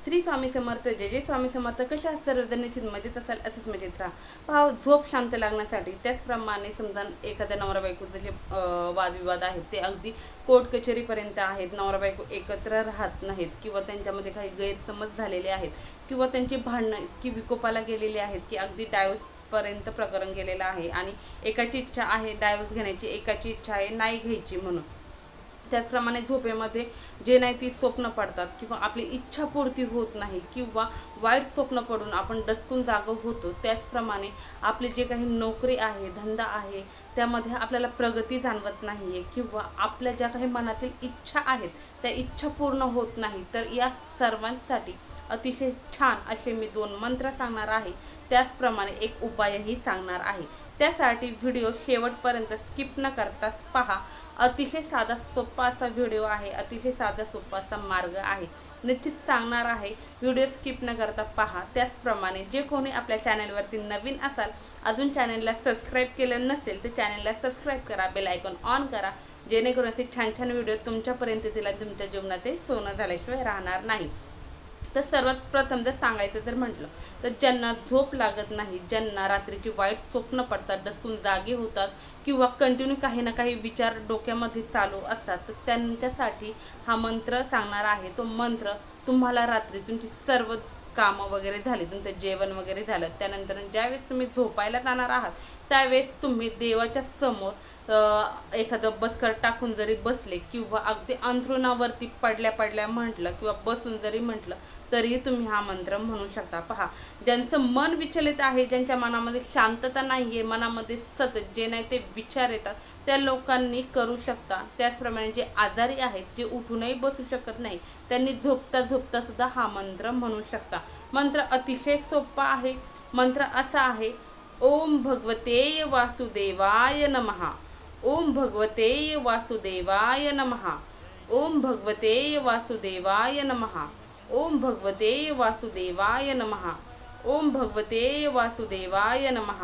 श्री स्वामी समर्थ, जय जय स्वामी समर्थ. कशा सर्वजण निश्चित मजेत असाल, असंच मजेत राहा. पहा, झोप शांत लागण्यासाठी त्याचप्रमाणे समजा एखाद्या नवरा बायकोचे जे वादविवाद आहेत ते अगदी कोर्ट कचेरीपर्यंत आहेत, नवरा बायको एकत्र राहत नाहीत किंवा त्यांच्यामध्ये काही गैरसमज झालेले आहेत किंवा त्यांची भांडणं इतकी विकोपाला गेलेली आहेत की अगदी डायव्होर्स पर्यंत प्रकरण गेलेलं आहे आणि एकाची इच्छा आहे डायव्होर्स घेण्याची, एकाची इच्छा आहे नाही घ्यायची म्हणून. त्याचप्रमाणे झोपेमध्ये जे नाही ती स्वप्न पडतात किंवा आपली इच्छापूर्ती होत नाही किंवा वाईट स्वप्न पडून आपण डचकून जागं होतो. त्याचप्रमाणे आपली जे काही नोकरी आहे, धंदा आहे, त्यामध्ये आपल्याला प्रगती जाणवत नाही आहे किंवा आपल्या ज्या काही मनातील इच्छा आहेत त्या इच्छा पूर्ण होत नाही. तर या सर्वांसाठी अतिशय छान असे मी 2 मंत्र सांगणार आहे, त्याचप्रमाणे एक उपायही सांगणार आहे. त्यासाठी व्हिडिओ शेवटपर्यंत स्किप न करताच पहा. अतिशय साधा सोपा असा व्हिडिओ आहे, अतिशय साधा सोपा असा मार्ग आहे, निश्चित सांगणार आहे. व्हिडिओ स्किप न करता पहा. त्याचप्रमाणे जे कोणी आपल्या चॅनलवरती नवीन असाल, अजून चॅनलला सबस्क्राईब केलं नसेल तर चॅनलला सबस्क्राईब करा, बेल आयकॉन ऑन करा, जेणेकरून असे छान छान व्हिडिओ तुमच्यापर्यंत येतील आणि तुमच्या जीवनाचे सोनं झाल्याशिवाय राहणार नाही. तर सर्वात प्रथम जर सांगायचं जर म्हटलं तर ज्यांना झोप लागत नाही, ज्यांना रात्रीची वाईट स्वप्न पडतात, डचकून जागे होतात किंवा कंटिन्यू काही ना काही विचार डोक्यामध्ये चालू असतात, तर त्यांच्यासाठी हा मंत्र सांगणार आहे. तो मंत्र तुम्हाला रात्री तुमची सर्व कामं वगैरे झाली, तुमचं जेवण वगैरे झालं, त्यानंतर ज्यावेळेस तुम्ही झोपायला जाणार आहात त्यावेळेस तुम्ही देवाच्या समोर एखादं बसकर टाकून जरी बसले किंवा अगदी अंथरुणावरती पडल्या म्हटलं किंवा बसून जरी म्हटलं तरीही तुम्ही हा मंत्र म्हणू शकता. पहा, ज्यांचं मन विचलित आहे, ज्यांच्या मनामध्ये शांतता नाही आहे, मनामध्ये सतत जे नाही ते विचार येतात, त्या लोकांनी करू शकता. त्याचप्रमाणे जे आजारी आहेत, जे उठूनही बसू शकत नाही, त्यांनी झोपता झोपता सुद्धा हा मंत्र म्हणू शकता. मंत्र अतिशय सोपा आहे. मंत्र असा आहे: ओम भगवते वासुदेवाय नमः. ओम भगवते वासुदेवाय नमः. ओम भगवते वासुदेवाय नमः. ओम भगवते वासुदेवाय नमः. ओम भगवते वासुदेवाय नमः.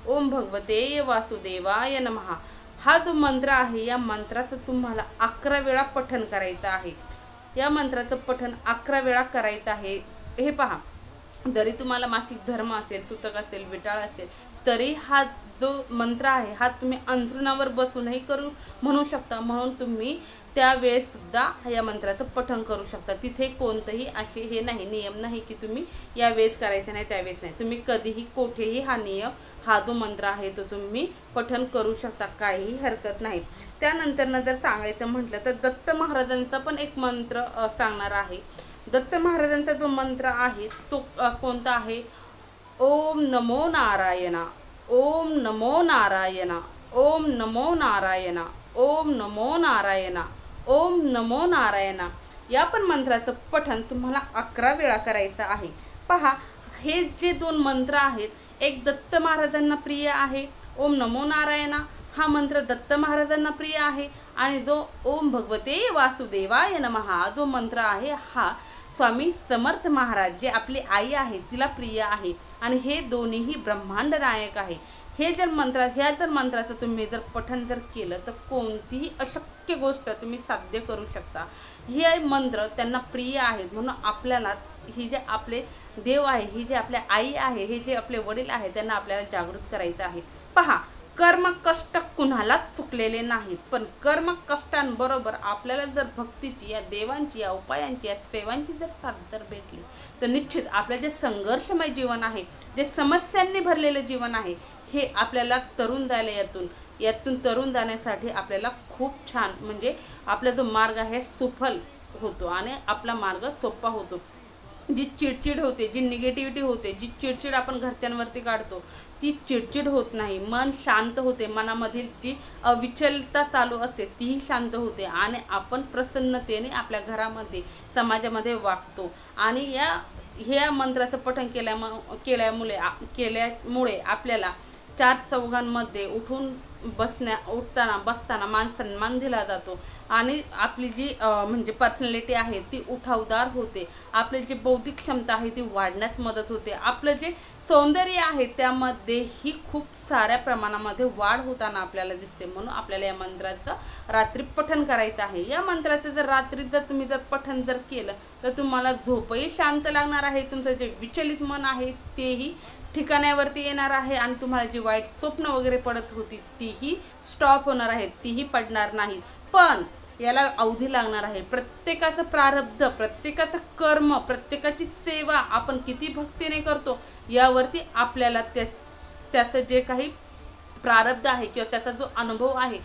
ओम भगवते वासुदेवाय नमः. हा जो मंत्र आहे, या मंत्राचं तुम्हाला 11 वेळा पठण करायचं आहे. या मंत्राचं पठण 11 वेळा करायचं आहे. हे पहा, जरी तुम्हाला मासिक धर्म असेल, सुतक असेल, विटाळ असेल, तरी हा जो मंत्र आहे हा तुम्ही अंथरुणावर बसूनही म्हणू शकता. म्हणून तुम्ही त्यावेळेस सुद्धा या मंत्राचं पठण करू शकता. तिथे कोणतंही असे हे नाही, नियम नाही की तुम्ही यावेळेस करायचं नाही त्यावेळेस नाही. तुम्ही कधीही कुठेही हा जो मंत्र आहे तो तुम्ही पठण करू शकता, काहीही हरकत नाही. त्यानंतर जर सांगायचं म्हटलं तर दत्त महाराजांचा पण एक मंत्र सांगणार आहे. दत्त महाराजांचा जो मंत्र आहे तो कोणता आहे? ओम नमो नारायणा. ओम नमो नारायणा. ओम नमो नारायणा. ओम नमो नारायणा. ओम नमो नारायणा. या पण मंत्राचं पठण तुम्हाला 11 वेळा करायचं आहे. पहा, हे जे 2 मंत्र आहेत, एक दत्त महाराजांना प्रिय आहे, ओम नमो नारायणा हा मंत्र दत्त महाराजांना प्रिय आहे, आणि जो ओम भगवते वासुदेवाय नमः हा जो मंत्र आहे हा स्वामी समर्थ महाराज, जे आपली आई आहे, तिला प्रिय आहे, आणि हे दोन्हीही ब्रह्मांड नायक आहे. ह्या मंत्राचं तुम्ही जर पठण जर केलं तर कोणतीही अशक्य गोष्ट तुम्ही साध्य करू शकता. हे मंत्र त्यांना प्रिय आहेत म्हणून आपल्याला ही जे आपले देव आहे, ही जे आपल्या आई आहे, हे जे आपले वडील आहे, त्यांना आपल्याला जागृत करायचं आहे. पहा, कर्म कष्ट कुणालाच चुकलेले नाहीत, पण कर्म कष्टांबरोबर आपल्याला जर भक्तीची, या देवांची, या उपायांची, या सेवांची जर साथ जर भेटली तर निश्चित आपलं जे संघर्षमय जीवन आहे, जे समस्यांनी भरलेलं जीवन आहे, हे आपल्याला तरुण जायला यातून तरुण जाण्यासाठी आपल्याला खूप छान, म्हणजे आपला जो मार्ग आहे सुफल होतो आणि आपला मार्ग सोपा होतो. जी चिडचिड होते, जी निगेटिव्हिटी होते, जी चिडचिड आपण घरच्यांवरती काढतो, ती चिडचिड होत नाही, मन शांत होते, मनामधील जी अविचलता चालू असते तीही शांत होते आणि आपण प्रसन्नतेने आपल्या घरामध्ये, समाजामध्ये वागतो. आणि ह्या मंत्राचं पठण केल्यामुळे आपल्याला 4 चौघांमध्ये उठताना बसताना मान सन्मान दिला जातो. आणि आपली जी म्हणजे पर्सनॅलिटी आहे ती उठावदार होते, आपली जी बौद्धिक क्षमता आहे ती वाढण्यास मदत होते, आपलं जे सौंदर्य आहे त्यामध्येही खूप साऱ्या प्रमाणामध्ये वाढ होताना आपल्याला दिसते। म्हणून आपल्याला या मंत्राचं रात्री पठण करायचं आहे। या मंत्राचं जर रात्री जर तुम्ही जर पठण जर केलं तर तुम्हाला झोपही शांत लागणार आहे, तुमचं जे विचलित मन आहे तेही ठिकाण्यावरती येणार आहे आणि तुम्हाला जी वाईट स्वप्न वगैरे पडत होती तीही स्टॉप होणार आहेत, तीही पडणार नाहीत। पण याला अवधी लागणार आहे। प्रत्येकाचं प्रारब्ध, प्रत्येकाचं कर्म, प्रत्येकाची सेवा आपण किती भक्तीने करतो यावरती आपल्याला त्याचं जे काही प्रारब्ध आहे किंवा त्याचा जो अनुभव आहे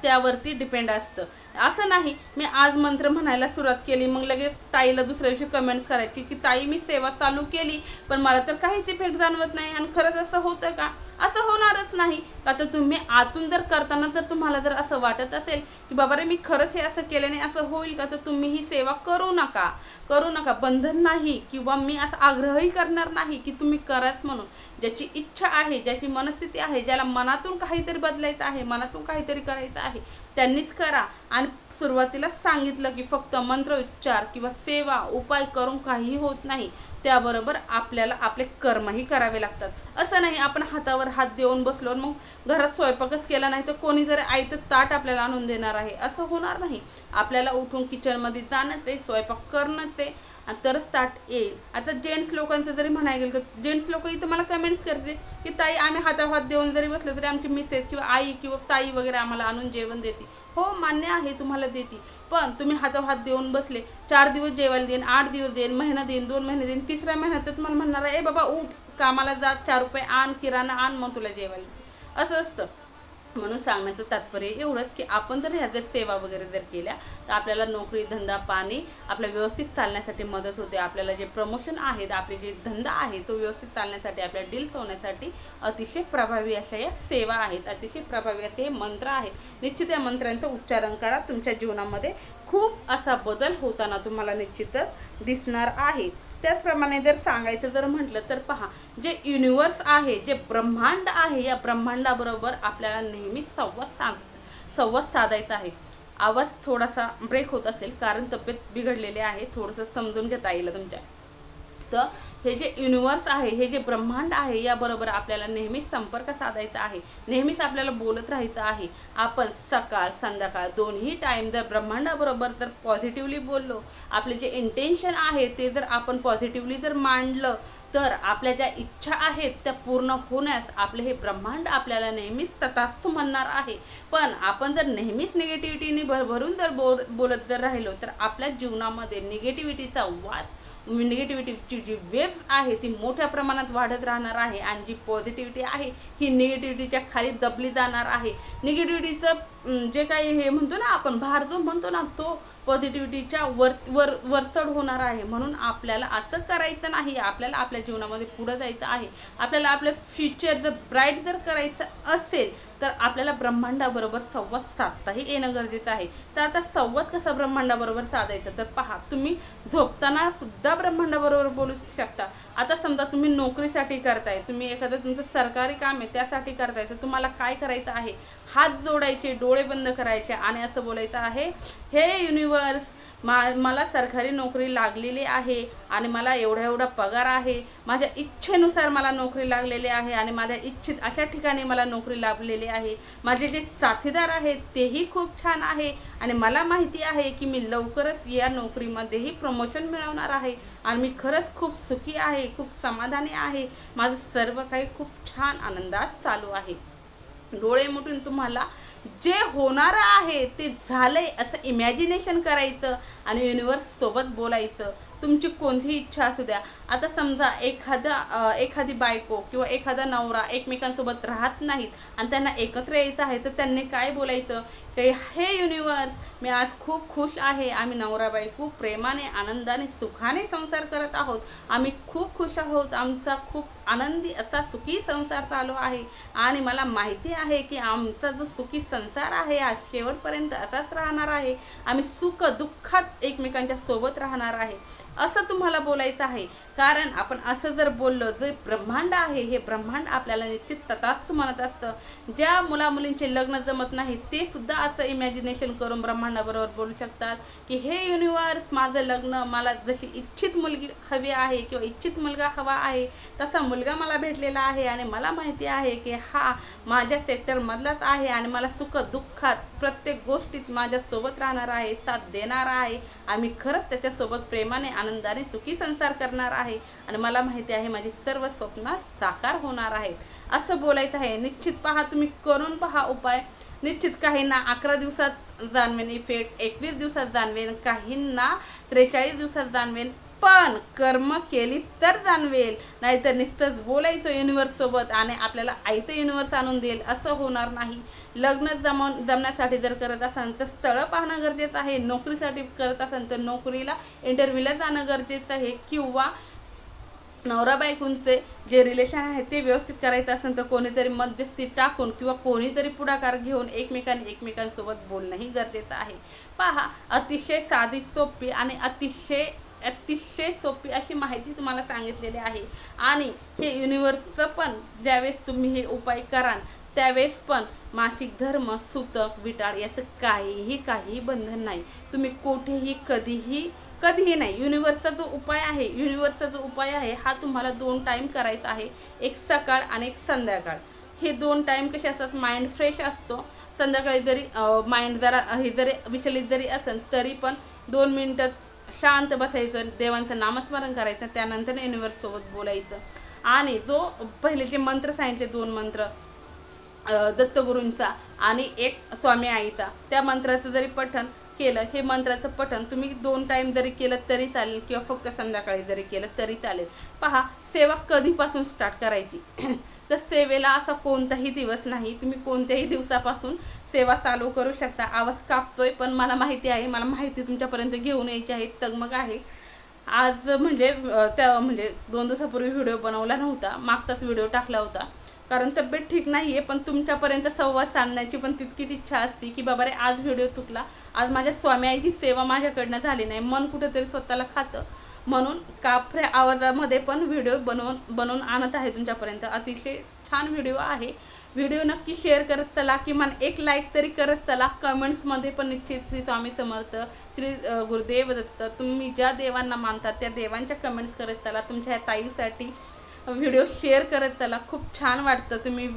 त्यावरती डिपेंड असतं। असं नाही मी आज मंत्र म्हणायला सुरुवात केली मग लगेच ताईला दुसऱ्या दिवशी कमेंट्स करायची की ताई मी सेवा चालू केली पण मला तर काहीच इफेक्ट जाणवत नाही, आणि खरंच असं होतं का? असं होणारच नाही। का तर तुम्ही आतून जर करताना जर तुम्हाला जर असं वाटत असेल की बाबा रे मी खरंच हे असं केल्याने असं होईल का, तर तुम्ही ही सेवा करू नका। बंधन नाही किंवा मी असं आग्रहही करणार नाही की तुम्ही कराच म्हणून। ज्याची इच्छा आहे, ज्याची मनस्थिती आहे, ज्याला मनातून काहीतरी बदलायचं आहे, मनातून काहीतरी करायचं आहे त्यांनीच करा। आणि सुरुवातीला सांगितलं की फक्त मंत्र उच्चार किंवा सेवा उपाय करून काही होत नाही, त्याबरोबर आपल्याला आपले कर्मही करावे लागतात। असं नाही आपण हातावर हात देऊन बसलो मग घरात स्वयंपाकच केला नाही तर कोणी जर आयतं ताट आपल्याला आणून देणार आहे, असं होणार नाही। आपल्याला उठून किचनमध्ये जाणंच आहे, स्वयंपाक करणंच आहे आणि तरच ताट येईल। आता जेंट्स लोकांचं जरी म्हणायला गेलं तर जेंट्स लोक इथं मला कमेंट्स करते की ताई आम्ही हातावर हात देऊन जरी बसलो तरी आमची मिसेस किंवा आई किंवा ताई वगैरे आम्हाला आणून जेवण देते। हो मान्य आहे तुम्हाला देते, पण तुम्ही हातावर हात देऊन बसले 4 दिवस जेवायला देईन, 8 दिवस देईन, महिना देईन, 2 महिने देईन, तिसऱ्या महिन्यात तर तुम्हाला म्हणणार आहे ए बाबा उठ कामाला जा, 4 रुपये आण, किराणा आण, मग तुला जेवायला देते, असं असतं। म्हणून सांगण्याचं तात्पर्य एवढंच की आपण जर ह्या जर सेवा वगैरे जर केल्या तर आपल्याला नोकरी धंदा पाणी आपल्या व्यवस्थित चालण्यासाठी मदत होते। आपल्याला जे प्रमोशन आहेत, आपले जे धंदा आहे तो व्यवस्थित चालण्यासाठी, आपल्या डील्स होण्यासाठी अतिशय प्रभावी अशा या सेवा आहेत, अतिशय प्रभावी असे हे मंत्र आहेत। निश्चित या मंत्रांचं उच्चारण करा, तुमच्या जीवनामध्ये खूप असा बदल होताना तुम्हाला निश्चितच दिसणार आहे। त्याचप्रमाणे जर सांगायचं जर म्हटलं तर पहा, जे युनिवर्स आहे, जे ब्रह्मांड आहे, या ब्रह्मांडाबरोबर आपल्याला नेहमी संवाद साधायचा आहे। आवाज थोडासा ब्रेक होत असेल कारण तब्येत बिघडलेली आहे, थोडंसं समजून घेता येईल तुमच्या। तर हे जे युनिवर्स आहे, हे जे ब्रह्मांड आहे याबरोबर आपल्याला नेहमीच संपर्क साधायचा आहे, नेहमीच आपल्याला बोलत राहायचं आहे। आपण सकाळ संध्याकाळ दोन्ही टाईम जर ब्रह्मांडाबरोबर जर पॉझिटिव्हली बोललो, आपले जे इंटेन्शन आहे ते जर आपण पॉझिटिव्हली जर मांडलं तर आपल्या ज्या इच्छा आहेत त्या पूर्ण होण्यास आपले हे ब्रह्मांड आपल्याला नेहमीच तथास्तु म्हणणार आहे। पण आपण जर नेहमीच निगेटिव्हिटीने भरून जर बोलत जर राहिलो तर आपल्या जीवनामध्ये निगेटिव्हिटीचा वास, निगेटिव्हिटीची जी वेव्ह आहे ती मोठ्या प्रमाणात वाढत राहणार आहे आणि जी पॉझिटिव्हिटी आहे ही निगेटिव्हिटीच्या खाली दबली जाणार आहे। निगेटिव्हिटीचं जे काही हे म्हणतो ना आपण भार जो म्हणतो ना तो पॉझिटिव्हिटीच्या वरचढ होणार आहे। म्हणून आपल्याला असं करायचं नाही, आपल्याला आपल्या जीवनामध्ये पुढे जायचं आहे। आपल्याला आपलं फ्युचर जर ब्राईट जर करायचं असेल तर आपल्याला ब्रह्मांडाबरोबर संवाद साधताही येणं गरजेचं आहे। तर आता संवाद कसा ब्रह्मांडाबरोबर साधायचा, तर पहा तुम्ही झोपताना सुद्धा ब्रह्मांडाबरोबर बोलू शकता। आता समजा तुम्ही नोकरीसाठी करताय, तुम्ही एखादं तुमचं सरकारी काम आहे त्यासाठी करताय, तर तुम्हाला काय करायचं आहे, हात जोडायचे, डोळे बंद करायचे आणि असं बोलायचं आहे, हे युनिवर्स मला सरकारी नोकरी लागलेली आहे आणि मला एवढा पगार आहे, माझ्या इच्छेनुसार मला नोकरी लागलेली आहे आणि माझ्या इच्छित अशा ठिकाणी मला नोकरी लाभलेली आहे। माझे जे साथीदार आहेत तेही खूप छान आहे आणि मला माहिती आहे की मी लवकरच या नोकरीमध्येही प्रमोशन मिळवणार आहे आणि मी खरंच खूप सुखी आहे, खूप समाधानी आहे, माझं सर्व काही खूप छान आनंदात चालू आहे। डोळे मिटून तुम्हाला जे होणार आहे ते झालंय असं इमॅजिनेशन करायचं आणि युनिवर्स सोबत बोलायचं। तुमची कोणतीही इच्छा असू द्या। आता समजा एखादी बायको किंवा एखादा नवरा एकमेकांसोबत राहत नाहीत आणि त्यांना एकत्र यायचं आहे, तर त्यांनी काय बोलायचं की हे युनिवर्स मी आज खूप खुश आहे, आम्ही नवरा बायको प्रेमाने आनंदाने सुखाने संसार करत आहोत, आम्ही खूप खुश आहोत, आमचा खूप आनंदी असा सुखी संसार चालू आहे आणि मला माहिती आहे की आमचा जो सुखी संसार आहे हा शेवटपर्यंत असाच राहणार आहे, आम्ही सुख दुःखात एकमेकांच्या सोबत राहणार आहे, असं तुम्हाला बोलायचं आहे। कारण आपण असं जर बोललो, जे ब्रह्मांड आहे हे ब्रह्मांड आपल्याला निश्चित तथास्तु म्हणत असतं। ज्या मुलामुलींचे लग्न जमत नाही ते सुद्धा असं इमॅजिनेशन करून ब्रह्मांडाबरोबर बोलू शकतात की हे युनिवर्स, माझं लग्न, मला जशी इच्छित मुलगी हवी आहे किंवा इच्छित मुलगा हवा आहे तसा मुलगा मला भेटलेला आहे आणि मला माहिती आहे की हा माझ्या सेक्टरमधलाच आहे आणि मला सुख दुःखात प्रत्येक गोष्टीत माझ्यासोबत राहणार आहे, साथ देणार आहे. आम्ही खरंच त्याच्यासोबत प्रेमाने आनंदाने सुखी संसार करणार आहे आणि मला माहिती आहे माझी सर्व स्वप्न साकार होणार आहेत, असं बोलायचं आहे. निश्चित पहा, तुम्ही करून पहा उपाय. निश्चित काहींना 11 दिवसात जाणवेन इफेक्ट, 21 दिवसात जाणवेन, काहींना 43 दिवसात जाणवेन, पण कर्म केली तर जाणवेल. नाहीतर नुसतंच बोलायचं युनिवर्स सोबत आणि आपल्याला आयतं युनिवर्स आणून देईल असं होणार नाही. लग्न जमण्यासाठी जर करत असाल तर स्थळ पाहणं गरजेचं आहे. नोकरीसाठी करत असाल तर नोकरीला इंटरव्ह्यूला जाणं गरजेचं आहे. किंवा नवरा बायकोंचे जे रिलेशन आहे ते व्यवस्थित करायचं असेल तर कोणीतरी मध्यस्थी टाकून किंवा कोणीतरी पुढाकार घेऊन एकमेकांसोबत बोलणंही गरजेचं आहे. पहा, अतिशय साधी सोपी आणि अतिशय सोपी अशी माहिती तुम्हाला सांगितलेली आहे. आणि हे युनिवर्सचं पण ज्यावेळेस तुम्ही हे उपाय कराल त्यावेळेस पण मासिक धर्म, सूतक, विटाळ याचं काही बंधन नाही. तुम्ही कुठेही कधीही नाही. युनिवर्सचा जो उपाय आहे हा तुम्हाला 2 टाईम करायचा आहे, एक सकाळ आणि एक संध्याकाळ. हे 2 टाईम कसे असतात, माइंड फ्रेश असतो. संध्याकाळी जरी माइंड जरी विचलित जरी असेल तरी पण 2 मिनटं शांत बसायचं, देवांचं नामस्मरण करायचं, त्यानंतर युनिवर्ससोबत बोलायचं. आणि जो पहिले जे मंत्र सांगितले, 2 मंत्र दत्तगुरूंचा आणि एक स्वामी आईचा, त्या मंत्राचं जरी पठण केलं, हे मंत्राचं पठण तुम्ही 2 टाईम जरी केलं तरी चालेल किंवा फक्त संध्याकाळी जरी केलं तरी चालेल. पहा, सेवा कधीपासून स्टार्ट करायची तर सेवेला असा कोणताही दिवस नाही. तुम्ही कोणत्याही दिवसापासून सेवा चालू करू शकता. आवाज कापतोय पण मला माहिती तुमच्यापर्यंत घेऊन यायची आहे, तगमग आहे. आज म्हणजे 2 दिवसापूर्वी व्हिडिओ बनवला नव्हता, मागचाच व्हिडिओ टाकला होता कारण तब्येत ठीक नाही आहे. पण तुमच्यापर्यंत संवाद साधण्याची पण तितकीच इच्छा असते की बाबा रे आज व्हिडिओ चुकला, आज माझ्या स्वामी आईची सेवा माझ्याकडनं झाली नाही, मन कुठेतरी स्वतःला खातं. म्हणून कापऱ्या आवाजामध्ये पण व्हिडिओ बनवून आणत आहे तुमच्यापर्यंत. अतिशय छान व्हिडिओ आहे. व्हिडिओ नक्की शेअर करत चला, किमान एक लाईक तरी करत चला. कमेंट्समध्ये पण निश्चित श्री स्वामी समर्थ, श्री गुरुदेव दत्त, तुम्ही ज्या देवांना मानतात त्या देवांच्या कमेंट्स करत चला. तुमच्या ह्या ताईसाठी व्हिडिओ शेअर करत चला. खूप छान वाटतं, तुम्ही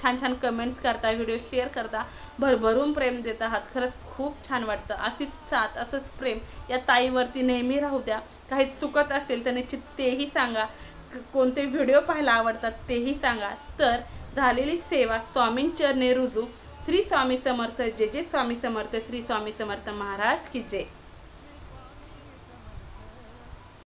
छान कमेंट्स करता, व्हिडिओ शेअर करता, भरभरून प्रेम देत आहात. खरंच खूप छान वाटतं. अशीच साथ, असंच प्रेम या ताईवरती नेहमी राहू द्या. काही चुकत असेल तर निश्चित तेही सांगा. कोणते व्हिडिओ पाहायला आवडतात तेही सांगा. तर झालेली सेवा स्वामींचरणी रुजू. श्री स्वामी समर्थ. जय जय स्वामी समर्थ. श्री स्वामी समर्थ महाराज की जय.